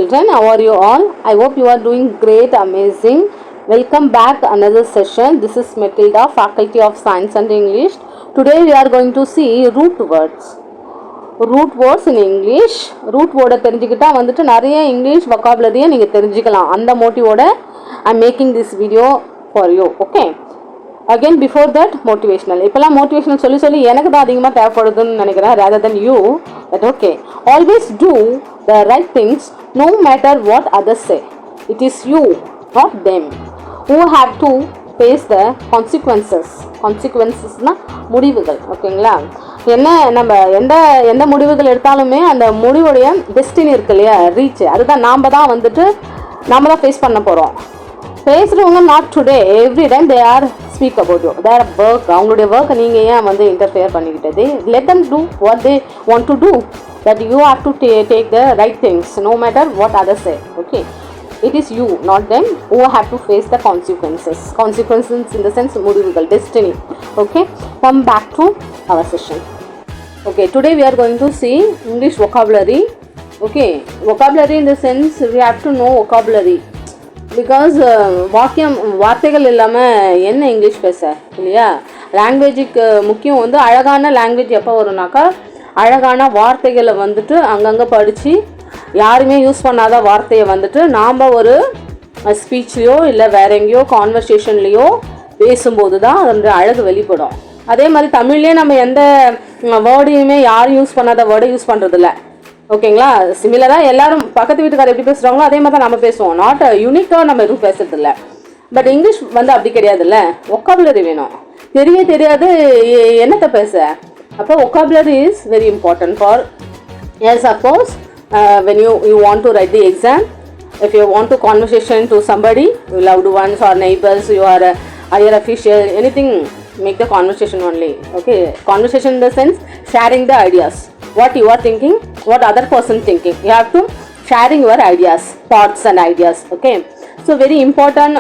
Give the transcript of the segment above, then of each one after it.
children, how are you all? I hope you are doing great, amazing. Welcome back another session. This is Matilda, Faculty of Science and English. Today we are going to see root words. Root words in English. Root word தெரிஞ்சிக்கிட்டா வந்துட்டு நிறைய English vocabulary நீங்க தெரிஞ்சிக்கலாம். அந்த மோட்டிவோட I'm making this video for you. Okay. Again before that motivational. இப்பலாம் motivational சொல்லி எனக்கு தான் அதிகமாக தேவைப்படுதுன்னு நினைக்கிறேன் rather than you. But okay. Always do the right things no matter what others say. It is you, not them, who have to face the consequences. Consequencesனா முடிவுகள். ஓகேங்களா? என்ன நம்ம எந்த முடிவுகள் எடுத்தாலுமே அந்த முடிவுடைய டெஸ்டினி இருக்கு இல்லையா, ரீச், அதுதான் நாம தான் ஃபேஸ் பண்ண போகிறோம். பேசுகிறவங்க not today every time they are speak about you, their work, அவங்களுடைய ஒர்க்கை நீங்கள் ஏன் இன்டர்ஃபியர் பண்ணிக்கிட்டது. Let them do what they want to do, but you have to take the right things no matter what others say. Okay, it is you not them who have to face the consequences in the sense முடிவுகள், destiny. Okay, come back to our session. Okay, today we are going to see English vocabulary. Okay, vocabulary in the sense we have to know vocabulary because வார்த்தைகள் இல்லாமல் என்ன English பேச இல்லையா. லாங்குவேஜுக்கு முக்கியம் அழகான language எப்போ வரும்னாக்கா அழகான வார்த்தைகளை அங்கங்கே படித்து யாருமே யூஸ் பண்ணாத வார்த்தையை நாம் ஒரு ஸ்பீச்லேயோ இல்லை வேற எங்கேயோ கான்வர்சேஷன்லேயோ பேசும்போது தான் அதோட அழகு வெளிப்படும். அதே மாதிரி தமிழ்லேயே நம்ம எந்த வேர்டையுமே யாரும் யூஸ் பண்ணாத வேர்டை யூஸ் பண்ணுறதில்ல. ஓகேங்களா? சிமிலராக எல்லாரும் பக்கத்து வீட்டுக்காரர் எப்படி பேசுகிறாங்களோ அதே மாதிரி தான் நம்ம பேசுவோம். நாட் யூனிக்காக நம்ம எதுவும் பேசுறதில்ல. பட் இங்கிலீஷ் அப்படி கிடையாதுல்ல. ஒக்காபுலரி வேணும். தெரியாது என்னத்தை பேச. அப்போ vocabulary is very important for yes of course when you want to write the exam, if you want to conversation to somebody, your loved ones or neighbors, you are a higher official, anything, make the conversation only. Okay, conversation in the sense sharing the ideas, what you are thinking, what other person thinking, you have to sharing your ideas, thoughts and ideas. Okay, so very important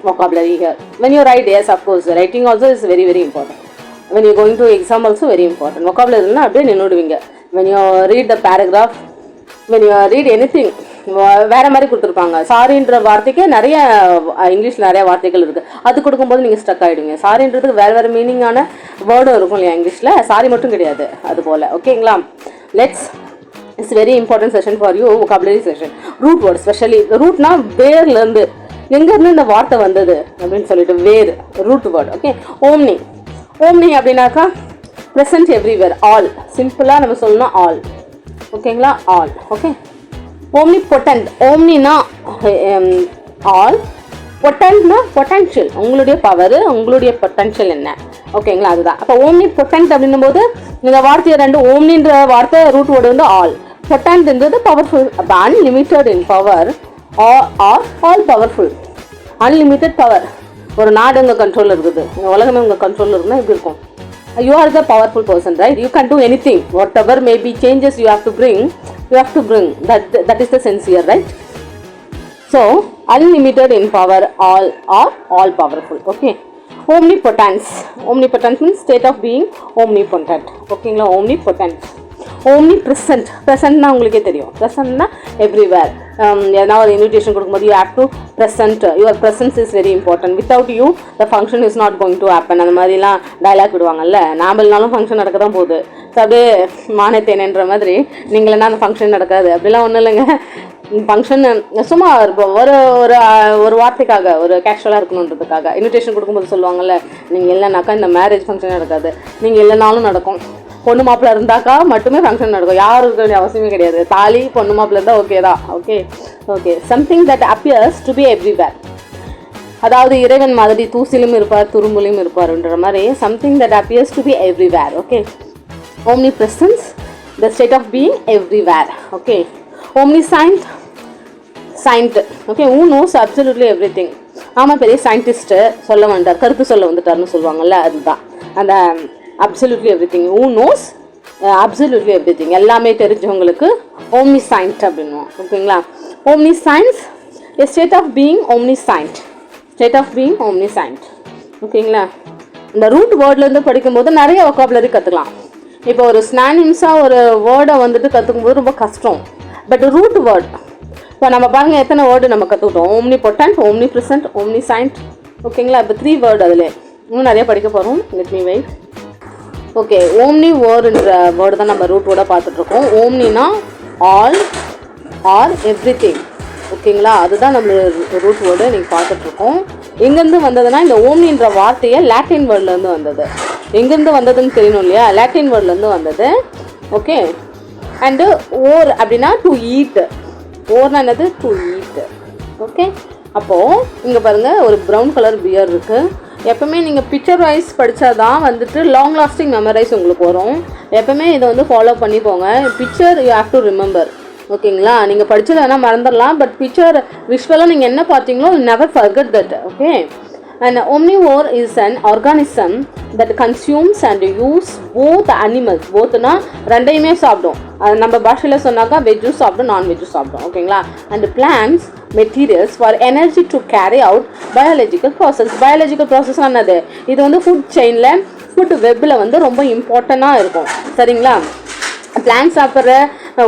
vocabulary here when you write. Yes, of course writing also is very very important. When you going to exam also very important. vocabulary na அப்படியே நின்னுடுவீங்க. when you read the paragraph, when you read anything, வேற மாதிரி கொடுத்துருப்பாங்க. சாரின்ற வார்த்தைக்கு நிறைய இங்கிலீஷில் நிறைய வார்த்தைகள் இருக்குது. அது கொடுக்கும்போது நீங்கள் ஸ்டக் ஆகிடுவீங்க. சாரின்றதுக்கு வேறு மீனிங்கான வேர்டும் இருக்கும் இல்லையா இங்கிலீஷில். சாரி மட்டும் கிடையாது, அது போல். ஓகேங்களா? It's very important session for you, vocabulary session. Root word specially. ரூட்னா வேர்லேருந்து, எங்கேருந்து இந்த வார்த்தை வந்தது அப்படின்னு சொல்லிட்டு வேர், root word. Okay, omni. Omni அப்படின்னாக்கா ப்ரெசன்ட் எவ்ரிவேர், ஆல். சிம்பிளாக நம்ம சொல்லணும் ஆல். ஓகேங்களா? ஆல். Okay, omnipotent. omniனா ஆல், பொட்டன்ட்னா பொட்டன்ஷியல், உங்களுடைய பவர், உங்களுடைய பொட்டன்ஷியல் என்ன. ஓகேங்களா? அதுதான். அப்போ omnipotent அப்படின்னும் போது இந்த வார்த்தையை ரெண்டு, ஓம்னின்ற வார்த்தை ரூட் வேர்டு ஆல், பொட்டன்ட்ன்றது பவர்ஃபுல். அப்போ unlimited in power are all powerful. Unlimited power. ஒரு நாடு உங்கள் கண்ட்ரோலில் இருக்குது, இந்த உலகமே உங்கள் கண்ட்ரோலில் இருக்குன்னா எப்படி இருக்கும்? You are the powerful person, right? You can do anything. Whatever may be changes you have to bring. That is the sense here, right? So unlimited in power, all powerful. Okay, omnipotence. Omnipotence means state of being omnipotent. ஓகேங்களா? omnipotent. omnipresent. presentனா உங்களுக்கே தெரியும். presentனா everywhere. எதனா ஒரு invitation கொடுக்கும்போது you have to present. your presence is very important. without you the function is not going to happen. அந்த மாதிரிலாம் dialogue விடுவாங்கல்ல. நாமல்னாலும் function நடக்க தான் போகுது. ஸோ அப்படியே மானத்தேனன்ற மாதிரி நீங்களேன்னா அந்த ஃபங்க்ஷன் நடக்காது. அப்படிலாம் ஒன்றும் இல்லைங்க. ஃபங்க்ஷன் சும்மா ஒரு ஒரு ஒரு வார்த்தைக்காக, ஒரு கேஷுவலாக இருக்கணுன்றதுக்காக இன்விடேஷன் கொடுக்கும்போது சொல்லுவாங்கல்ல, நீங்கள் இல்லைனாக்கா இந்த மேரேஜ் ஃபங்க்ஷன் நடக்காது, நீங்கள் இல்லைனாலும் நடக்கும். பொண்ணு மாப்பிள்ளை இருந்தாக்கா மட்டுமே ஃபங்க்ஷன் நடக்கும், யாருக்கு அவசியமே கிடையாது. தாலி பொண்ணு மாப்பிள்ளை இருந்தால் ஓகே தான். Okay, something that appears to be everywhere. அதாவது இறைவன் மாதிரி தூசிலும் இருப்பார், துரும்புலையும் இருப்பார்ன்ற மாதிரி something that appears to be everywhere. Okay, omnipresence, the state of being everywhere. Okay, omniscient. Okay, who knows absolutely everything. ஆமாம், பெரிய சயின்டிஸ்ட்டு சொல்ல வேண்டார், கருப்பு சொல்ல வந்துட்டார்னு சொல்லுவாங்கள்ல, அதுதான் அந்த absolutely everything. who knows absolutely everything, எல்லாமே தெரிஞ்சவங்களுக்கு omniscient அப்படின்னுவோம். ஓகேங்களா? omniscience, a state of being omniscient. ஓகேங்களா? இந்த ரூட் வேர்ட்லேருந்து படிக்கும்போது நிறைய vocabulary கற்றுக்கலாம். இப்போ ஒரு ஸ்னானிம்ஸாக ஒரு வேர்டை கற்றுக்கும்போது ரொம்ப கஷ்டம். பட் ரூட் வேர்ட் இப்போ நம்ம பாருங்கள் எத்தனை வேர்டு நம்ம கற்றுக்கிட்டோம். Omnipotent, omnipresent, omniscient. ஓகேங்களா? இப்போ 3 வேர்டு அதில் இன்னும் நிறைய படிக்க போகிறோம். Let me wait. Okay, omni வேர்டுன்ற வேர்டு தான் நம்ம ரூட் வேர்டாக பார்த்துட்ருக்கோம். ஓம்னினா ஆல் ஆர் எவ்ரிதிங். ஓகேங்களா? அதுதான் நம்ம ரூட் வேர்டு நீங்கள் பார்த்துட்ருக்கோம். எங்கேருந்து வந்ததுன்னா இந்த ஓம்னின்ற வார்த்தையை லாட்டின் வேர்ட்லேருந்து வந்தது. எங்கேருந்து வந்ததுன்னு தெரியணும் இல்லையா? லாட்டின் வேர்ட்லேருந்து வந்தது. ஓகே, அண்டு ஓர் அப்படின்னா டு ஈட். ஓர்னா என்னது? To eat. ஓகே, அப்போது இங்கே பாருங்கள் ஒரு ப்ரௌன் கலர் பியர் இருக்குது. எப்போவுமே நீங்கள் பிக்சர் வைஸ் படித்தா தான் வந்துட்டு லாங் லாஸ்டிங் மெமரைஸ் உங்களுக்கு வரும். எப்போவுமே இதை வந்து ஃபாலோ பண்ணி போங்க. Picture you have to remember. ஓகேங்களா? நீங்கள் படித்தது வேணால் மறந்துடலாம், பட் பிக்சர் விஷுவலாக நீங்கள் என்ன பார்த்தீங்களோ never forget that. Okay, and omnivore is an organism that consumes and use both animals. bothனா ரெண்டையுமே சாப்பிடும். நம்ம பாஷையில் சொன்னாக்கா வெஜ்ஜும் சாப்பிடும், நான்வெஜ்ஜும் சாப்பிடும். ஓகேங்களா? and plants materials for energy to carry out biological process. biological process என்னது? இது வந்து ஃபுட் செயினில், ஃபுட் வெப்பில் வந்து ரொம்ப இம்பார்ட்டண்ட்டாக இருக்கும். சரிங்களா? பிளான்ஸ் சாப்பிட்ற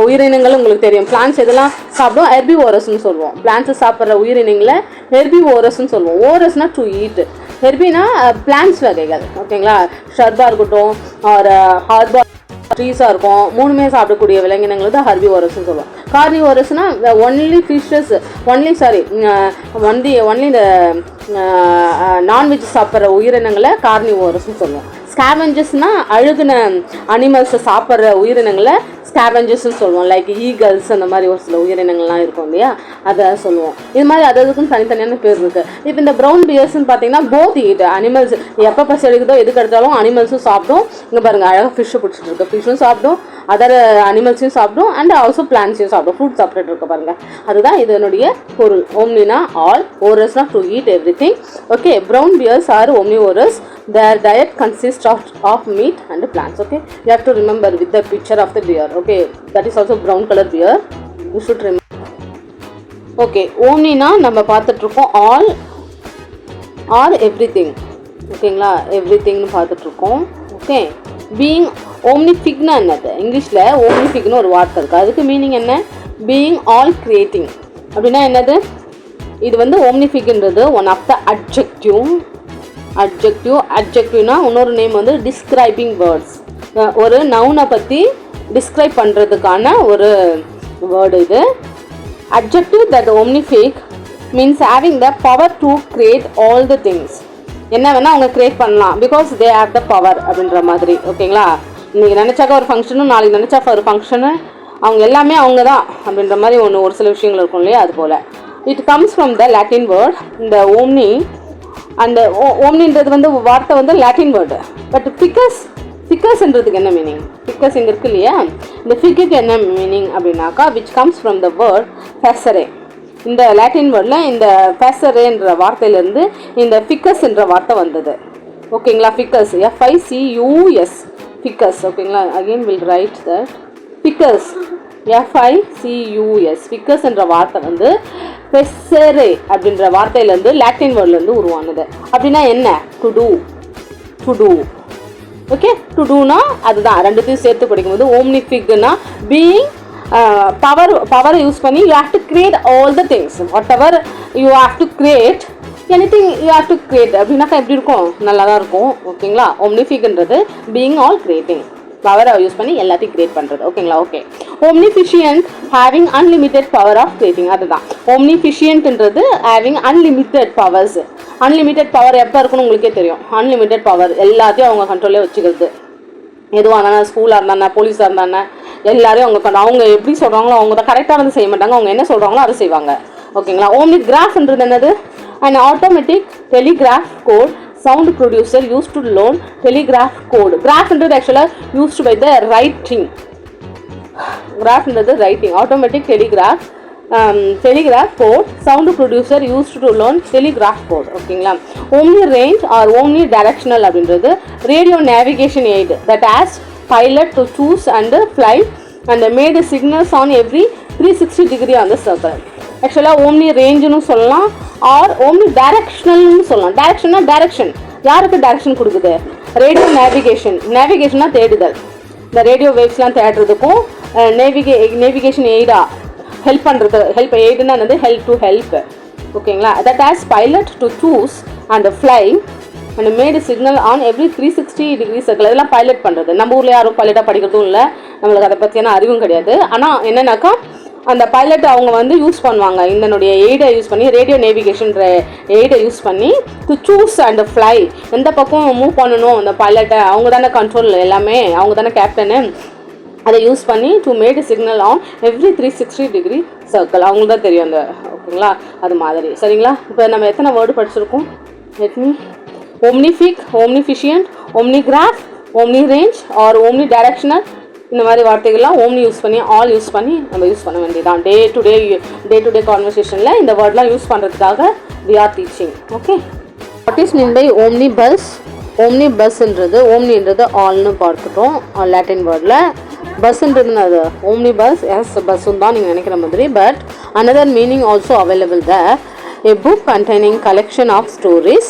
உயிரினங்கள் உங்களுக்கு தெரியும். பிளான்ஸ் எதெல்லாம் சாப்பிடும்? ஹெர்பிவோரஸ்ன்னு சொல்லுவோம். பிளான்ஸை சாப்பிட்ற உயிரினங்களை ஹெர்பிவோரஸ்ன்னு சொல்லுவோம். ஓரஸ்னா டு ஈட். ஹெர்பினா பிளான்ஸ் வகைகள். ஓகேங்களா? ஷர்பாக இருக்கட்டும் ஒரு ஹார்பா ட்ரீஸாக இருக்கும், மூணுமே சாப்பிடக்கூடிய விலங்கினங்கள் தான் ஹெர்பிவோரஸ்ன்னு சொல்லுவோம். கார்னிவோரஸ்னால் ஒன்லி ஃபிஷ்ஷஸ், ஒன்லி இந்த நான்வெஜ் சாப்பிட்ற உயிரினங்களை கார்னிவோரஸ்ன்னு சொல்லுவோம். ஸ்கேவெஞ்சர்ஸ்னால் அழுகுன அனிமல்ஸை சாப்பிட்ற உயிரினங்களை ஸ்கேவெஞ்சர்ஸ்ன்னு சொல்லுவோம். லைக் ஈகல்ஸ் அந்த மாதிரி ஒரு சில உயிரினங்கள்லாம் இருக்கும் இல்லையா, அதை சொல்லுவோம். இது மாதிரி அதுக்கும் தனித்தனியான பேர் இருக்குது. இப்போ இந்த ப்ரௌன் பியர்ஸ்ன்னு பார்த்தீங்கன்னா போத் ஈட் அனிமல்ஸ். எப்போ பசி எடுக்குதோ எதுக்கு எடுத்தாலும் அனிமல்ஸும் சாப்பிடும். இங்கே பாருங்கள் அழகாக ஃபிஷ்ஷு பிடிச்சிட்டு இருக்கு. ஃபிஷ்ஷும் சாப்பிடும், அதர் அனிமல்ஸையும் சாப்பிடும், அண்ட் ஆல்சோ பிளான்ட்ஸையும் சாப்பிடும். ஃப்ரூட் சாப்பிட்டுட்டு இருக்க பாருங்கள். அதுதான் இதனுடைய பொருள். ஓம்னினா ஆல், ஓரஸ்னா to eat everything. Okay, brown bears are omnivorous. Their diet consists of meat and plants. Okay, you have to remember with the picture of the bear. Okay, that is also brown color bear. You should remember. Okay, omnina நம்ம பார்த்துட்டு இருக்கோம் all or everything. ஓகேங்களா? எவ்ரிதிங்னு பார்த்துட்டு இருக்கோம். Okay, being ஓம்னிஃபிக்னா என்னது? இங்கிலீஷில் ஓம்னிஃபிக்னு ஒரு வார்த்தை இருக்குது. அதுக்கு மீனிங் என்ன? பீயிங் ஆல் கிரியேட்டிங் அப்படின்னா என்னது? இது வந்து ஓம்னிஃபிக்ன்றது ஒன் ஆஃப் த அட்ஜெக்டிவ்னா இன்னொரு நேம் வந்து டிஸ்கிரைபிங் வேர்ட்ஸ். ஒரு நவுனை பற்றி டிஸ்கிரைப் பண்ணுறதுக்கான ஒரு வேர்டு இது. Adjective that omnific means having the power to create all the things. என்ன வேணால் அவங்க கிரியேட் பண்ணலாம், because they have the power அப்படின்ற மாதிரி. ஓகேங்களா? இன்றைக்கி நினச்சாக்க ஒரு ஃபங்க்ஷனும் நாளைக்கு நினச்சாக்க ஒரு ஃபங்க்ஷனு, அவங்க எல்லாமே அவங்க தான் அப்படின்ற மாதிரி ஒரு சில விஷயங்கள் இருக்கும் இல்லையா, அது போல். It comes from the Latin word. இந்த ஓம்னி அந்த ஓம்னின்றது வந்து வார்த்தை வந்து லாட்டின் வேர்டு. பட் ஃபிக்கஸ்ன்றதுக்கு என்ன மீனிங்? ஃபிக்கஸ் இங்கே இருக்கு இல்லையா, இந்த ஃபிக்குக்கு என்ன மீனிங் அப்படின்னாக்கா which comes from the word facere. இந்த லாட்டின் வேர்டில் இந்த ஃபெசரேன்ற வார்த்தையிலேருந்து இந்த ஃபிக்கஸ் என்ற வார்த்தை வந்தது. ஓகேங்களா? Ficus FICUS ficus. ஓகேங்களா? Again will write that ficus FICUS. Ficus என்ற வார்த்தை வந்து ஃபெசரே அப்படின்ற வார்த்தையிலேருந்து லாட்டின் வேர்ட்லேருந்து உருவானது. அப்படின்னா என்ன? To two. ஓகே, டு டூனா அதுதான். ரெண்டுத்தையும் சேர்த்து படிக்கும்போது ஓம்னிஃபிக்னா பீயிங் பவரை யூஸ் பண்ணி you have to create all the things. What ever you have to create, anything you have to create அப்படின்னாக்கா எப்படி இருக்கும்? நல்லா தான் இருக்கும். ஓகேங்களா? ஓம்னிஃபிக்ன்றது பீயிங் ஆல் கிரியேட்டிங், பவரை யூஸ் பண்ணி எல்லாத்தையும் கிரியேட் பண்ணுறது. ஓகேங்களா? Okay, omnificient having unlimited power of creating. அதுதான் omnificentன்றது having unlimited powers. unlimited power எப்போ இருக்குன்னு உங்களுக்கே தெரியும். unlimited power எல்லாத்தையும் அவங்க கண்ட்ரோலே வச்சுக்கிறது. எதுவாக இருந்தானே, ஸ்கூலாக இருந்தானே, போலீஸாக இருந்தானே, எல்லாரையும் அவங்க எப்படி சொல்கிறாங்களோ அவங்க தான் கரெக்டானது செய்ய மாட்டாங்க. அவங்க என்ன சொல்கிறாங்களோ அதை செய்வாங்க. ஓகேங்களா? omnigraphன்றது என்னது? an automatic telegraph code sound producer used to learn telegraph code. graph என்றது actually used by the writing. graph என்றது writing. automatic telegraph code sound producer used to learn telegraph code. ஓகேங்களா? omni range or omni directional அப்படின்றது radio navigation aid that has pilot to choose and fly and made signals on every 360 degree on the circle. ஆக்சுவலாக omni ரேஞ்சுன்னு சொல்லலாம், R omni டைரக்ஷனல்னு சொல்லலாம். Direction யாருக்கு direction கொடுக்குது? Radio நேவிகேஷனாக தேடுதல். இந்த ரேடியோ வேவ்ஸ்லாம் தேடுறதுக்கும் நேவிகேஷன் எய்டா ஹெல்ப் பண்ணுறது, ஹெல்ப் எய்டுன்னா என்னது, ஹெல்ப் டு ஹெல்ப். ஓகேங்களா. That as pilot to choose and fly and made signal on every 360 degree circle. இதெல்லாம் பைலட் பண்ணுறது. நம்ம ஊரில் யாரும் பைலட்டாக படிக்கிறதும் இல்லை, நம்மளுக்கு அதை பற்றியான அறிவும் கிடையாது. ஆனால் என்னென்னாக்கா அந்த பைலட் அவங்க வந்து யூஸ் பண்ணுவாங்க இதனுடைய எய்டை யூஸ் பண்ணி, ரேடியோ நேவிகேஷன்ற எய்டை யூஸ் பண்ணி டு சூஸ் அண்ட் ஃப்ளை. எந்த பக்கம் மூவ் பண்ணணும் அந்த பைலட்டை, அவங்க தானே கண்ட்ரோல் எல்லாமே, அவங்க தானே கேப்டனு. அதை யூஸ் பண்ணி to made signal on every 360 degree circle. அவங்களுக்கு தான் தெரியும் அந்த. ஓகேங்களா. அது மாதிரி. சரிங்களா. இப்போ நம்ம எத்தனை வேர்டு படிச்சிருக்கோம்? Let me. omnific, omnificient, omnigraph, omnirange or omni directional. இந்த மாதிரி வார்த்தைகள்லாம் ஓம்னி யூஸ் பண்ணி, ஆல் யூஸ் பண்ணி நம்ம யூஸ் பண்ண வேண்டியதான். டே டு டே கான்வர்சேஷனில் இந்த வேர்ட்லாம் யூஸ் பண்ணுறதுக்காக we are teaching. Okay. What is mean by omni bus? Omni பஸ்ன்றது, ஓம்னின்றது ஆல்னு பார்த்துட்டோம் லாட்டின் வேர்டில். பஸ்ன்றது அது ஓம்னி பஸ், எஸ் பஸ்ஸுன்னு தான் நீங்கள் நினைக்கிற மாதிரி. But another meaning also available the a book containing collection of stories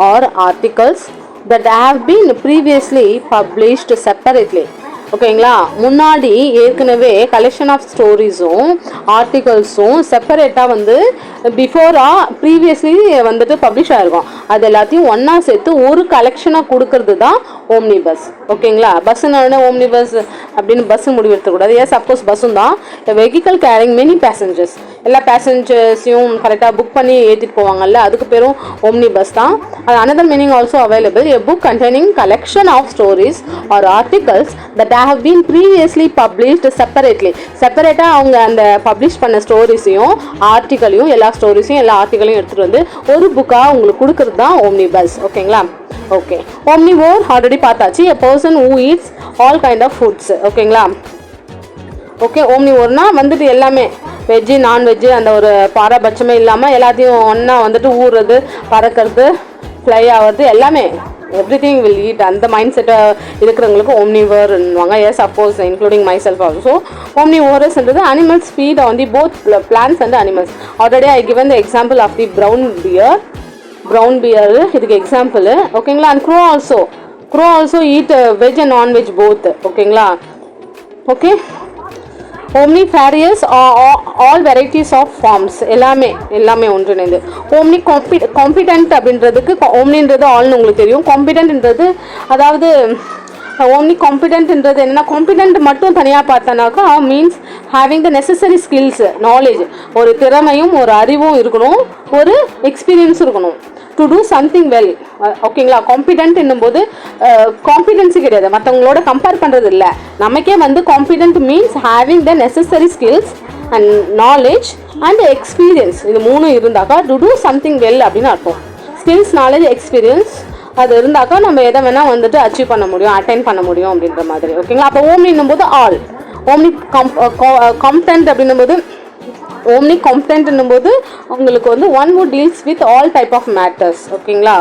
or articles that have been previously published separately. ஓகேங்களா. முன்னாடி ஏற்கனவே கலெக்ஷன் ஆஃப் ஸ்டோரிஸும் ஆர்டிகல்ஸும் செப்பரேட்டாக வந்து பிஃபோராக ப்ரீவியஸ்லி வந்துட்டு பப்ளிஷ் ஆகிருக்கும். அது எல்லாத்தையும் ஒன்றா சேர்த்து ஒரு கலெக்ஷனாக கொடுக்கறது தான் ஓம்னி பஸ். ஓகேங்களா. பஸ்ஸுன்னு ஓம்னி பஸ் அப்படின்னு பஸ்ஸு முடிவெடுத்துக்கூடாது. எஸ் அப்கோர்ஸ் பஸ்ஸும் தான். வெஹிக்கல் கேரிங் மெனி பேசஞ்சர்ஸ், எல்லா பேசஞ்சர்ஸையும் கரெக்டாக புக் பண்ணி ஏற்றிட்டு போவாங்கல்ல, அதுக்கு பேரும் ஓம்னி பஸ் தான். அது another meaning also available. A book containing collection of stories or articles that have been previously published separately. செப்பரேட்டாக அவங்க அந்த பப்ளிஷ் பண்ண ஸ்டோரிஸையும் ஆர்டிக்கலையும், எல்லா ஸ்டோரிஸையும் எல்லா ஆர்டிக்கலையும் எடுத்துகிட்டு வந்து ஒரு புக்காக உங்களுக்கு கொடுக்குறது தான் ஓம்னி பஸ். ஓகேங்களா. ஓகே. ஓம்னிவோர் ஆல்ரெடி பார்த்தாச்சு. a person who eats all kind of foods. ஓகேங்களா. ஓகே. ஓம்னிவோர்னா வந்துட்டு எல்லாமே வெஜ்ஜு நான்வெஜ்ஜு அந்த ஒரு பாரபட்சமே இல்லாமல் எல்லாத்தையும் ஒன்றா வந்துட்டு ஊறுறது, பறக்கிறது, ஃப்ளை ஆகிறது, எல்லாமே எவ்ரிதிங் வில் ஈட். அந்த மைண்ட் செட்டை இருக்கிறவங்களுக்கு ஓம்னிவர்னுவாங்க. Yes of course including myself also. ஓம்னிவோரஸ்ன்றது animals feed on the both plants and animals. Already I given the example of the brown bear இதுக்கு எக்ஸாம்பிள். ஓகேங்களா. And crow also eat veg and nonveg both. ஓகேங்களா. Okay. omnifarious all varieties of forms, எல்லாமே ஒன்றிணைந்து. Omni competent அப்படின்றதுக்கு ஓம்னின்றது ஆல்னு உங்களுக்கு தெரியும். காம்பிடென்ட்ன்றது அதாவது omni காம்பிடென்ட்ன்றது என்னென்னா, காம்பிடென்ட் மட்டும் தனியாக பார்த்தனாக்கா means having the necessary skills, knowledge, ஒரு திறமையும் ஒரு அறிவும் இருக்கணும், ஒரு எக்ஸ்பீரியன்ஸும் இருக்கணும் டு டூ சம்திங் வெல். ஓகேங்களா. காம்பிடென்ட் என்னும்போது காம்பிடென்சி கிடையாது, மற்றவங்களோட கம்பேர் பண்ணுறது இல்லை. நமக்கே வந்து competent means having the necessary skills and knowledge and experience. இது மூணும் இருந்தாக்கா டு டூ சம்திங் வெல் அப்படின்னு அர்த்தம். ஸ்கில்ஸ், நாலேஜ், எக்ஸ்பீரியன்ஸ் அது இருந்தாக்கா நம்ம எதை வேணால் வந்துட்டு அச்சீவ் பண்ண முடியும், அட்டைன் பண்ண முடியும் அப்படின்ற மாதிரி. ஓகேங்களா. அப்போ ஓம்னின்னும் போது ஆல். ஓம்னி காம்படென்ட் அப்படின்னும் போது, ஓம்னி காம்படென்ட்னும் போது உங்களுக்கு வந்து one who deals with all type of matters. ஓகேங்களா.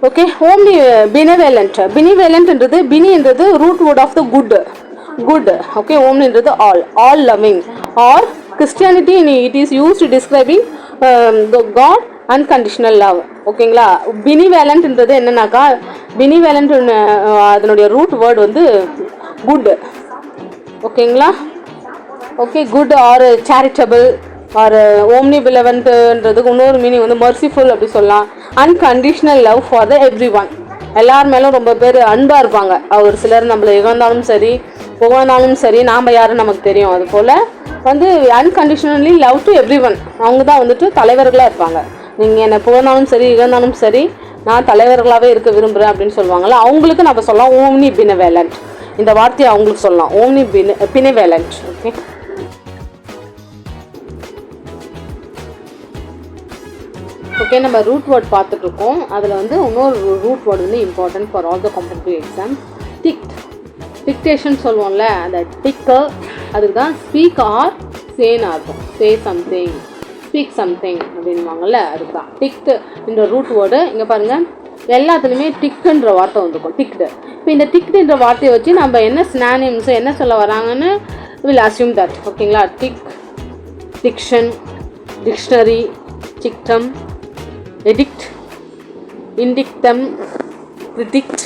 ஓகே. ஓம்னி பினிவேலண்ட்ன்றது, பினின்றது root word of the good. Okay. ஓம்னின்றது all loving or Christianity it is used describing God unconditional love. ஓகேங்களா. பினிவேலண்ட்ன்றது என்னன்னாக்கா, பினிவேலண்ட் அதனுடைய ரூட் வேர்டு வந்து குட். ஓகேங்களா. Okay. Good or charitable or omni பிலவன்ட்ன்றதுக்கு இன்னொரு மீனிங் வந்து மர்சிஃபுல் அப்படி சொல்லலாம். Unconditional love for the every one, எல்லார் மேலும் ரொம்ப பேர் அன்பாக இருப்பாங்க. ஒரு சிலர் நம்மளை இழந்தாலும் சரி புகழ்ந்தாலும் சரி நாம் யாரும் நமக்கு தெரியும். அது போல் வந்து unconditionally love to every one, அவங்க தான் வந்துட்டு தலைவர்களாக இருப்பாங்க. நீங்கள் என்னை புகழ்ந்தாலும் சரி இழந்தாலும் சரி நான் தலைவர்களாகவே இருக்க விரும்புகிறேன் அப்படின்னு சொல்லுவாங்கள்ல, அவங்களுக்கு நம்ம சொல்லலாம் ஓம்னி பினவேலண்ட். இந்த வார்த்தையை அவங்களுக்கு சொல்லலாம் ஓம்னி பினவேலண்ட். ஓகே. ஓகே. நம்ம ரூட் வேர்ட் பார்த்துட்ருக்கோம். அதில் வந்து இன்னொரு ரூட் வேர்டு வந்து important for all the competitive exam. Dictation சொல்லுவோம்ல, அந்த டிக்கு அதுக்கு தான் ஸ்பீக் ஆர் சேன்னு இருக்கும். சே சம்திங், ஸ்பீக் சம்திங் அப்படின்வாங்கல்ல, அதுக்கு தான் டிக்ட் என்ற ரூட் வேர்டு. இங்கே பாருங்கள், எல்லாத்துலேயுமே டிக்குன்ற வார்த்தை வந்துருக்கும், டிக்டு. இப்போ இந்த டிக்டுன்ற வார்த்தையை வச்சு நம்ம என்ன சினானிம்ஸ் என்ன சொல்ல வராங்கன்னு வில் அஸ்யூம் தட். ஓகேங்களா. Diction, dictionary, dictum, edict, indict, predict,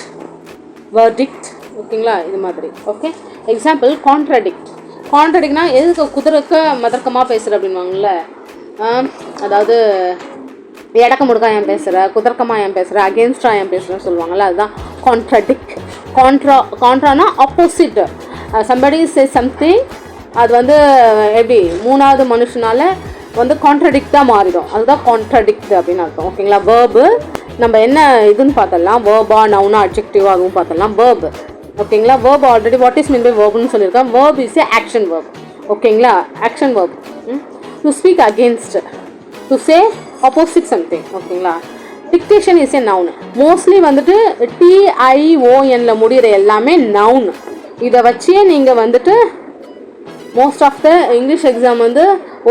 verdict. ஓகேங்களா. இது மாதிரி. ஓகே. Example contradict. கான்ட்ரடிக்ட்னா எதுக்கு குதிரைக்க மதர்க்கமாக பேசுகிற அப்படின்வாங்கல்ல, அதாவது எடக்க முடுக்கா ஏன் பேசுகிற, குதர்க்கமாக ஏன் பேசுகிற, அகேன்ஸ்டாக ஏன் பேசுகிறேன்னு சொல்லுவாங்கள்ல, அதுதான் கான்ட்ரடிக்ட். கான்ட்ரானா ஆப்போசிட். சம்படி சே சம்திங், அது வந்து எப்படி மூணாவது மனுஷனால வந்து கான்ட்ரடிக்டாக மாறிடும், அதுதான் கான்ட்ரடிக்ட் அப்படின்னு அர்த்தம். ஓகேங்களா. வேர்பு நம்ம என்ன இதுன்னு பார்த்தலாம், வேர்பா நவுனா அட்ஜெக்டிவ் அதுவும் பார்த்தலாம். வேர்பு ஓகேங்களா. Verb already what is mean by வேர்ப்னு சொல்லியிருக்கேன். Verb is a action verb. ஓகேங்களா. Action verb. To speak against, to say opposite something. ஓகேங்களா. Dictation is a noun. Mostly வந்துட்டு TIONல முடிகிற எல்லாமே நவுன். இதை வச்சே நீங்கள் வந்துட்டு most of the English exam வந்து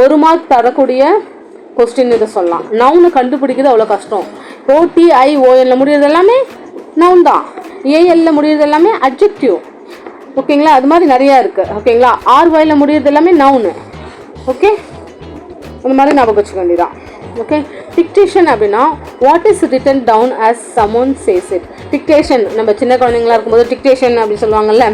1 மார்க் தரக்கூடிய கொஸ்டின் இதை சொல்லலாம். நவுனை கண்டுபிடிக்கிறது அவ்வளோ கஷ்டம். இப்போ TIONல முடிகிறது எல்லாமே நவுன் தான், ALல முடிகிறது எல்லாமே அட்ஜெக்டிவ். ஓகேங்களா. அது மாதிரி நிறையா இருக்குது. ஓகேங்களா. RYல முடிகிறது எல்லாமே நவுனு. ஓகே, அந்த மாதிரி ஞாபகம் வச்சுக்க வேண்டியதான். ஓகே. டிக்டேஷன் அப்படின்னா what is written down as someone says it. Dictation நம்ம சின்ன குழந்தைங்களா இருக்கும்போது டிக்டேஷன் அப்படின்னு சொல்லுவாங்கல்ல,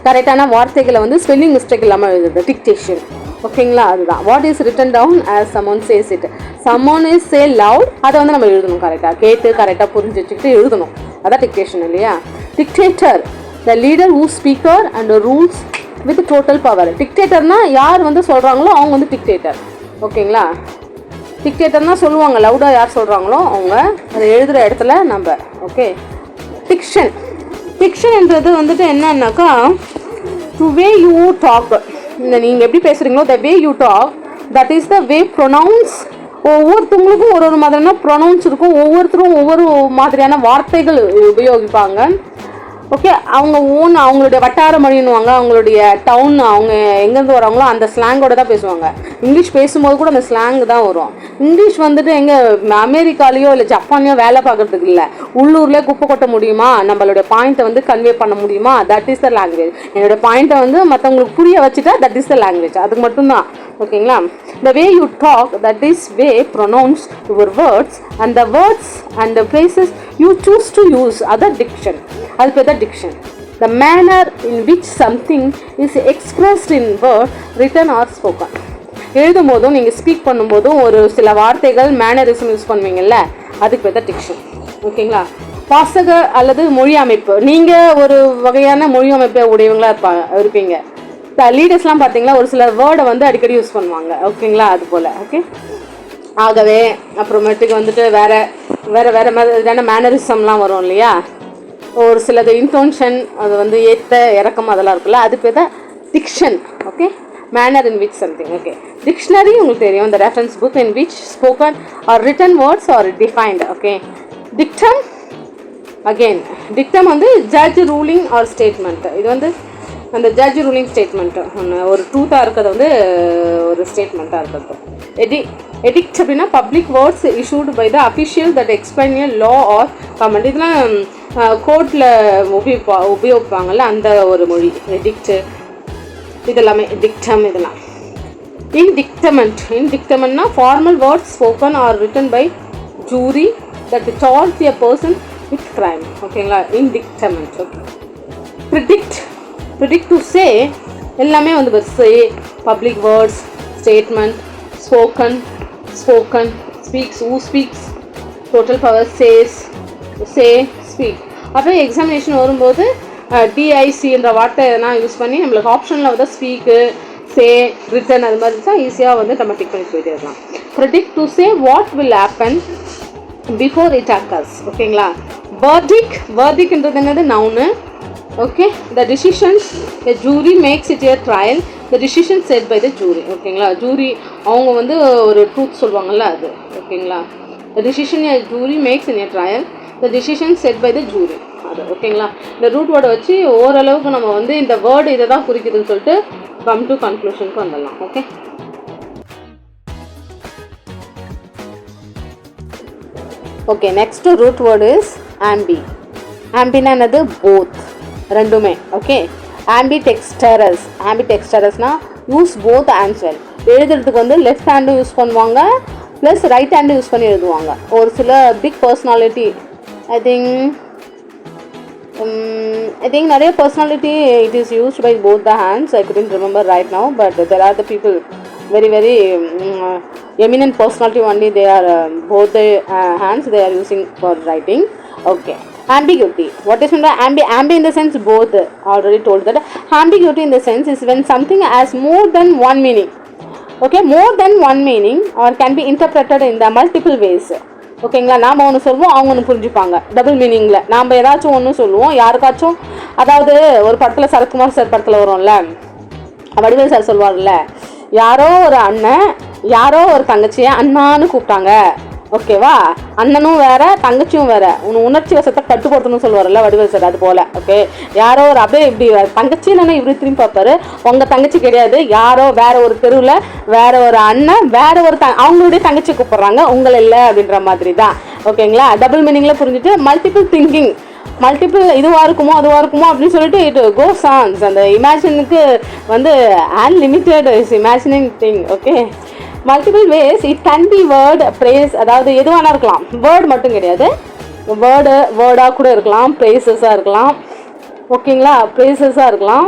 கரெக்டான வார்த்தைகளை வந்து ஸ்பெல்லிங் மிஸ்டேக் இல்லாமல் எழுதுறது டிக்டேஷன். ஓகேங்களா. அதுதான் what is written down as someone says it. Someone is say loud, அதை வந்து நம்ம எழுதணும் கரெக்டாக, கேட்டு கரெக்டாக புரிஞ்சு வச்சுக்கிட்டு எழுதணும். அதான் டிக்டேஷன் இல்லையா. Dictator the leader who speaker and rules with total power. டிக்டேட்டர்னா யார் வந்து சொல்கிறாங்களோ அவங்க வந்து டிக்டேட்டர். ஓகேங்களா. டிக்டேட்டர்னா சொல்லுவாங்க, லவுடாக யார் சொல்கிறாங்களோ அவங்க, அதை எழுதுகிற இடத்துல நம்ம. ஓகே. டிக்ஷன். டிக்ஷன்ன்றது வந்துட்டு என்னன்னாக்கா டு வே யூ டாக். இந்த நீங்கள் எப்படி பேசுகிறீங்களோ the way you talk, that is the way pronounce. ஒவ்வொருத்தவங்களுக்கும் ஒரு மாதிரியான ப்ரொனவுன்ஸ் இருக்கும், ஒவ்வொருத்தரும் ஒவ்வொரு மாதிரியான வார்த்தைகள் உபயோகிப்பாங்க. ஓகே. அவங்க அவங்களுடைய வட்டார மொழின்னுவாங்க, அவங்களுடைய டவுன், அவங்க எங்கேருந்து வராங்களோ அந்த ஸ்லாங்கோட தான் பேசுவாங்க. இங்கிலீஷ் பேசும்போது கூட அந்த ஸ்லாங் தான் வரும். இங்கிலீஷ் வந்துட்டு எங்கே அமெரிக்காலேயோ இல்லை ஜப்பான்லேயோ வேலை பார்க்குறதுக்கு இல்லை, உள்ளூர்லேயே குப்பை கொட்ட முடியுமா, நம்மளுடைய பாயிண்ட்டை வந்து கன்வே பண்ண முடியுமா, தட் இஸ் த லாங்குவேஜ். என்னோடய பாயிண்ட்டை வந்து மற்றவங்களுக்கு புரிய வச்சுட்டா தட் இஸ் த லாங்குவேஜ், அதுக்கு மட்டும்தான். ஓகேங்களா. the way you talk, that is way pronounce your words and the words and the phrases you choose to use, other diction. அது பேர் தான் diction. The manner in which something is expressed in word, written or spoken. எழுதும் போதும் நீங்கள் speak பண்ணும்போதும் ஒரு சில வார்த்தைகள் மேனரிசம் யூஸ் பண்ணுவீங்கல்ல, அதுக்கு பேர் தான் டிக்ஷன். ஓகேங்களா. வாசக அல்லது மொழி அமைப்பு. நீங்கள் ஒரு வகையான மொழி அமைப்பை உடையவங்களா இருப்பீங்க. லீடர்ஸ்லாம் பார்த்தீங்களா ஒரு சில வேர்டை வந்து அடிக்கடி யூஸ் பண்ணுவாங்க. ஓகேங்களா. அது போல். ஓகே. ஆகவே அப்புறமேட்டுக்கு வந்துட்டு வேறு வேறு வேறு மாதிரியான மேனரிசம்லாம் வரும் இல்லையா. ஒரு சிலது இன்டோன்ஷன், அது வந்து ஏற்ற இறக்கம் அதெல்லாம் இருக்குல்ல, அது பேர் தான் diction. Okay. Manner in which something. Okay. Dictionary உங்களுக்கு தெரியும், இந்த reference book in which spoken or written words are defined. Okay. Dictum again. Dictum வந்து ஜட்ஜ் ரூலிங் ஆர் ஸ்டேட்மெண்ட். இது வந்து அந்த ஜட்ஜ் ரூலிங் ஸ்டேட்மெண்ட்டு ஒன்று, ஒரு ட்ரூத்தாக இருக்கிறது வந்து ஒரு ஸ்டேட்மெண்ட்டாக இருக்கிறது. எடிக்ட் அப்படின்னா public words issued by the official that explain a law or comment. இதெல்லாம் கோர்ட்டில் உபயோகிப்பாங்கள்ல அந்த ஒரு மொழி. எடிக்ட்டு இதெல்லாமே டிக்டம். இதெல்லாம் இன்டிக்டமெண்ட்னா formal words spoken or written by jury that charge a person with crime. ஓகேங்களா. Indictment. Okay. Predict to say எல்லாமே வந்து say, public words, statement, spoken, speaks, who speaks, total power, says, say, speak. அப்போ examination வரும்போது DIC என்ற வார்த்தை எதனா use பண்ணி நம்மளுக்கு ஆப்ஷனில் வந்து ஸ்பீக்கு, சே, ரிட்டன் அது மாதிரி தான் ஈஸியாக வந்து நம்ம டிக் பண்ணி போயிட்டே இருக்கலாம். Predict to say what will happen before it occurs. ஓகேங்களா. வேர்டிக்ன்றது என்னது noun. Okay. The decisions a jury makes it a trial, the decision said by the jury. ஓகேங்களா. ஜூரி அவங்க வந்து ஒரு ட்ரூத் சொல்லுவாங்கள்ல அது. ஓகேங்களா. the decision a jury makes in a trial, the decision said by the jury. அது. ஓகேங்களா. இந்த ரூட் வேர்டை வச்சு ஓரளவுக்கு நம்ம வந்து இந்த வேர்டு இதை தான் குறிக்குதுன்னு சொல்லிட்டு கம் டு கன்க்ளூஷனுக்கு வந்துடலாம். Okay. Okay. Next root word is ambi. ஆம்பினா என்னது? போத், ரெண்டுமே. ஓகே. ஆம்பிடெக்ஸ்டரஸ்னா யூஸ் போத் ஹேண்ட்ஸ் வெல். எழுதுறதுக்கு வந்து லெஃப்ட் ஹேண்டும் யூஸ் பண்ணுவாங்க, ப்ளஸ் ரைட் ஹேண்டும் யூஸ் பண்ணி எழுதுவாங்க. ஒரு சில big personality, I think I think நிறைய personality it is used by both the hands. I couldn't remember right now, but there are the people very very eminent personality only. They are both the hands they are using for writing. Okay. Ambiguity. What is ambi in the sense both? Already told that ambiguity in the sense is when something has more than one meaning. Okay, more than one meaning or can be interpreted in the multiple ways. ஓகேங்களா, நாம் ஒன்று சொல்லுவோம், அவங்க ஒன்று புரிஞ்சுப்பாங்க. Double மீனிங்கில் நாம் ஏதாச்சும் ஒன்று சொல்லுவோம் யாருக்காச்சும். அதாவது ஒரு படத்தில் சரத்குமார் சார் படத்தில் வரும்ல, வடிவேல் சார் சொல்லுவார்ல, யாரோ ஒரு அண்ணன் யாரோ ஒரு தங்கச்சியை அண்ணான்னு கூப்பிட்டாங்க. ஓகேவா, அண்ணனும் வேற தங்கச்சியும் வேற, உணர்ச்சி வசத்தை கட்டுப்படுத்தணும்னு சொல்லுவார்ல வடிவேல் சார், அது போல். ஓகே, யாரோ ஒரு அப்படியே இப்படி தங்கச்சி என்னன்னா இப்படி திரும்பி பார்ப்பாரு, உங்கள் தங்கச்சி கிடையாது, யாரோ வேற ஒரு தெருவில் வேற ஒரு அண்ணன் வேற ஒரு அவங்களுடைய தங்கச்சி கூப்பிட்றாங்க, உங்களை இல்லை அப்படின்ற மாதிரி தான். ஓகேங்களா, டபுள் மீனிங்கில் புரிஞ்சுட்டு மல்டிபிள் திங்கிங், மல்டிபிள் இதுவாக இருக்குமோ அதுவாக இருக்குமோ அப்படின்னு சொல்லிட்டு இட் கோ சாங்ஸ். அந்த இமேஜினுக்கு வந்து unlimited is imagining thing. Okay, multiple ways it can be word phrase, அதாவது எதுவானா இருக்கலாம், வேர்டு மட்டும் கிடையாது, வேர்டாக கூட இருக்கலாம், ப்ரேசஸாக இருக்கலாம். ஓகேங்களா, ப்ரேசஸாக இருக்கலாம்.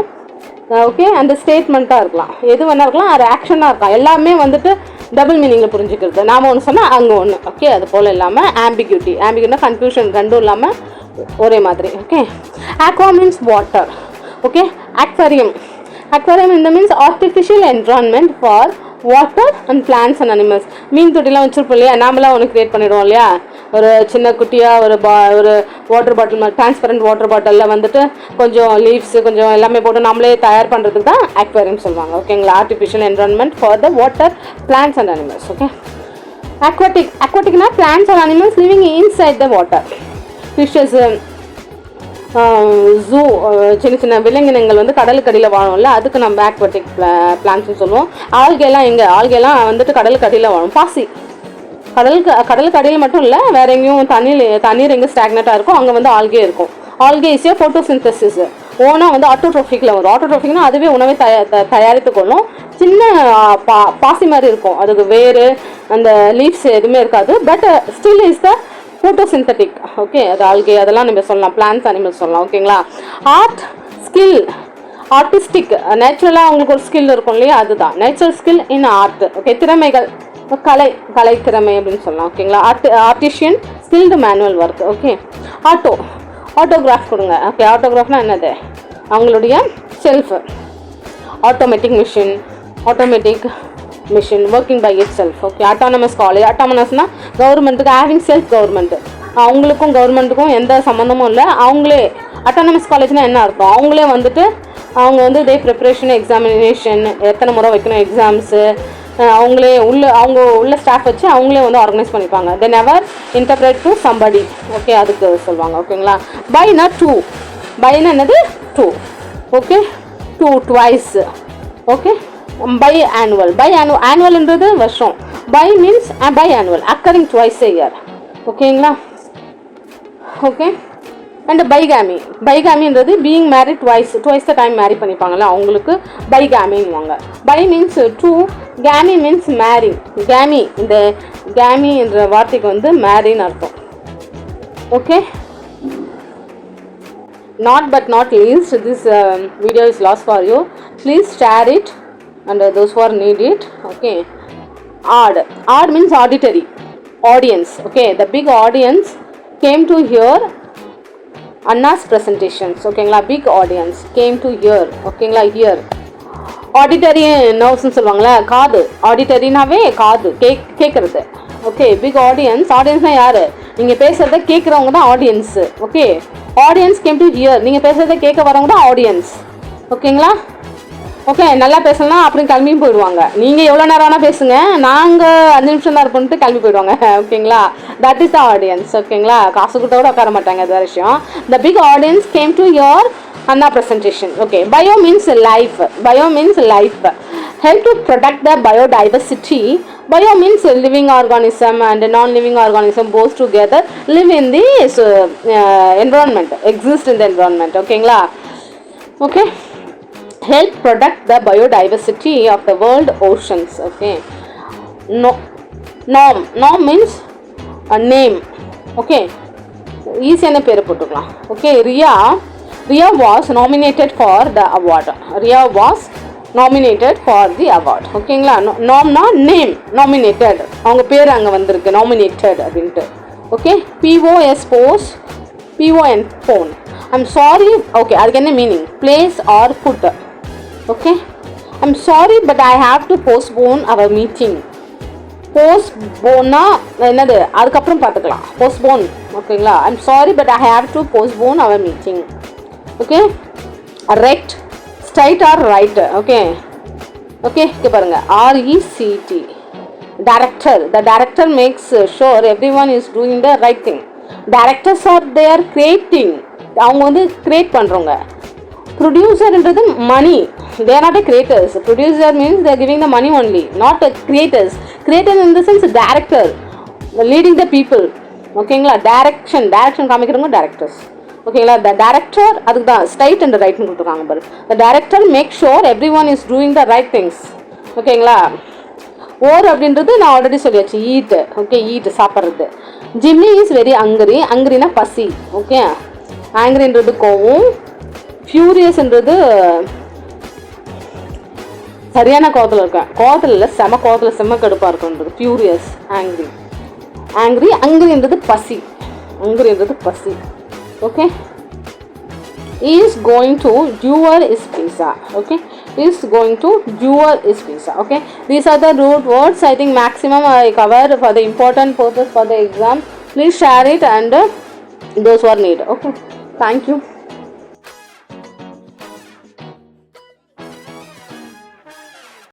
ஓகே, அந்த ஸ்டேட்மெண்ட்டாக இருக்கலாம், எது வேணா இருக்கலாம், அது ஆக்ஷனாக இருக்கலாம். எல்லாமே வந்துட்டு டபுள் மீனிங்கில் புரிஞ்சுக்கிறது. நாம் ஒன்று சொன்னால் அங்கே ஒன்று. ஓகே, அது போல் இல்லாமல் ஆம்பிகியூட்டினா கன்ஃபியூஷன் ரெண்டும் இல்லாமல் ஒரே மாதிரி. Okay, aqua means water. Okay, aquarium in the means artificial environment for water and plants and animals. மீன் தொட்டிலாம் வச்சுருப்போம் இல்லையா, நாமளாம் ஒன்று க்ரியேட் பண்ணிடுவோம் இல்லையா, ஒரு சின்ன குட்டியாக ஒரு வாட்டர் பாட்டில் மாதிரி டிரான்ஸ்பரண்ட் வாட்டர் பாட்டிலில் வந்துட்டு கொஞ்சம் லீவ்ஸு கொஞ்சம் எல்லாமே போட்டு நம்மளே தயார் பண்ணுறதுக்கு தான் அக்வாரியம் சொல்லுவாங்க. ஓகேங்களா, artificial environment for the water plants and animals. Okay, அக்வாட்டிக்னா plants and animals living inside the water. Fishes, zoo, சின்ன சின்ன விலங்கினங்கள் வந்து கடலுக்கடியில் வாழும்ல, அதுக்கு நம்ம ஆக்வாட்டிக் பிளான்ட்ஸ்னு சொல்லுவோம். ஆல்கெல்லாம் வந்துட்டு கடலுக்கடியில் வாழும். பாசி கடலுக்கு அடியில் மட்டும் இல்லை, வேற எங்கேயும் தண்ணீர் எங்கே ஸ்டாக்னட்டாக இருக்கும் அங்கே வந்து ஆல்கே இருக்கும். Algae is photosynthesis. ஓனாக வந்து ஆட்டோட்ரோஃபிக்கில் வரும். ஆட்டோட்ரோஃபிக்னா அதுவே உணவை தயாரித்து கொள்ளும். சின்ன பாசி மாதிரி இருக்கும், அதுக்கு வேறு அந்த லீவ்ஸ் எதுவுமே இருக்காது, but still is the photosynthetic. Okay, அது ஆல்கே, அதெல்லாம் நம்ம சொல்லலாம், பிளான்ஸ் அனிமல்ஸ் சொல்லலாம். ஓகேங்களா, ஆர்ட் ஸ்கில், ஆர்டிஸ்டிக், நேச்சுரலாக அவங்களுக்கு ஒரு ஸ்கில் இருக்கும் இல்லையா, அதுதான் natural skill in art. Okay, திறமைகள், கலை திறமை அப்படின்னு சொல்லலாம். ஓகேங்களா, artisan skilled manual work. Okay, autograph கொடுங்க. ஓகே, ஆட்டோகிராஃப்னா என்னது, அவங்களுடைய self. Automatic machine working by itself. Okay, autonomous college. அட்டானமஸ்னால் கவர்மெண்ட்டுக்கு ஹேவிங் செல்ஃப் கவர்மெண்ட், அவங்களுக்கும் கவர்மெண்ட்டுக்கும் எந்த சம்மந்தமும் இல்லை. அவங்களே அட்டானமஸ் காலேஜ்னால் என்ன அர்த்தம், அவங்களே வந்துட்டு அவங்க வந்து இதே ப்ரிப்ரேஷன், எக்ஸாமினேஷன், எத்தனை முறை வைக்கணும் எக்ஸாம்ஸு, அவங்களே அவங்க உள்ள ஸ்டாஃப் வச்சு அவங்களே வந்து ஆர்கனைஸ் பண்ணிப்பாங்க. Then never interpret to somebody. Okay, அதுக்கு சொல்லுவாங்க. ஓகேங்களா, பைனா டூ, பைனா என்னது two. Okay, two twice. Okay, bi ஆனுவல்ன்றது வருஷம், bi means biannual occurring twice a year. ஓகேங்களா, ஓகே, அண்ட் பைகாமின்றது being married twice the time marry பண்ணிப்பாங்கல்ல, அவங்களுக்கு பைகாமின்வாங்க. Bi means two, gamy means marry. இந்த கேமி என்ற வார்த்தைக்கு வந்து மேரின்னு அர்த்தம். Okay, not least, this video is lost for you. Please share it and those who are need it. Okay, odd means auditory, audience. Okay, the big audience came to hear Anna's presentations. ஓகேங்களா, big audience came to hear. ஓகேங்களா, hear. Auditory நர்வ்ஸ்ன்னு சொல்லுவாங்களே, காது. ஆடிட்டரினாவே காது, கேட்குறது. Okay, big ஆடியன்ஸ்னால் யார், நீங்கள் பேசுகிறத கேட்குறவங்க தான் audience. Okay, audience came to hear, நீங்கள் பேசுகிறத கேட்க வரவங்க தான் ஆடியன்ஸ். ஓகேங்களா, ஓகே, நல்லா பேசலாம் அப்படின்னு கிளம்பியும் போயிடுவாங்க. நீங்கள் எவ்வளோ நேரம் வேணால் பேசுங்க, நாங்கள் 5 நிமிஷம் தான் இருப்போன்ட்டு கிளம்பி போயிடுவாங்க. ஓகேங்களா, தட் இஸ் த ஆடியன்ஸ். ஓகேங்களா, காசு கொடுத்தா கூட உட்கார மாட்டாங்க, அது வேறு விஷயம். The big audience came to your Anna presentation. Okay, bio means life. Help to protect the biodiversity. Bio means living organism and non-living organism both together live in the environment, exist in the environment. Okay, help protect the biodiversity of the world oceans. Okay, norm means a name. Okay, ஈஸியான பேரை போட்டுக்கலாம். Okay, Riya was nominated for the award. Riya was nominated for the award. ஓகேங்களா, நாம்னா name, nominated அவங்க பேர் அங்கே வந்திருக்கு, nominated அப்படின்ட்டு. Okay, POS pos, PON pon. I'm sorry. Okay, அதுக்கு என்ன meaning? Place or put. Okay, I'm sorry but I have to postpone our meeting. போஸ்ட்போன்னா என்னது, அதுக்கப்புறம் பார்த்துக்கலாம். போஸ்ட்போன். ஓகேங்களா, I'm sorry but I have to postpone our meeting. Okay, rect, straight or right. Okay okay, இங்கே பாருங்கள், RECT. Director, the director makes sure every one is doing the right thing. Directors are they are creating, அவங்க வந்து create பண்ணுறவங்க. ப்ரொடியூசர்ன்றது மணி, they are not a creators. Producer means they are giving the money only, not a creators. Creator in the sense director, leading the people. ஓகேங்களா, direction காமிக்கிறவங்க directors. ஓகேங்களா, the director, அதுக்கு தான் straight and ரைட்னு கொடுத்துருக்காங்க பாரு. The director make sure every one is doing the right things. ஓகேங்களா, or அப்படின்றது நான் ஆல்ரெடி சொல்லியாச்சு, ஈட்டு. ஓகே, ஈட்டு சாப்பிட்றது. Jimmy is very hungry. அங்கரினா பசி. ஓகே, ஆங்கிரின்றது கோவம். ஃபியூரியஸ்ன்றது சரியான கோவத்தில் இருக்கேன், கோவத்தில் இல்லை, செம கடுப்பாக இருக்குன்றது ஃபியூரியஸ். அங்கிரின்றது பசி. Okay, is going to jewel is pizza. Okay, is going to jewel is pizza. Okay, these are the root words. I think maximum I covered for the important purpose for the exam. Please share it and those who are need. Okay, thank you.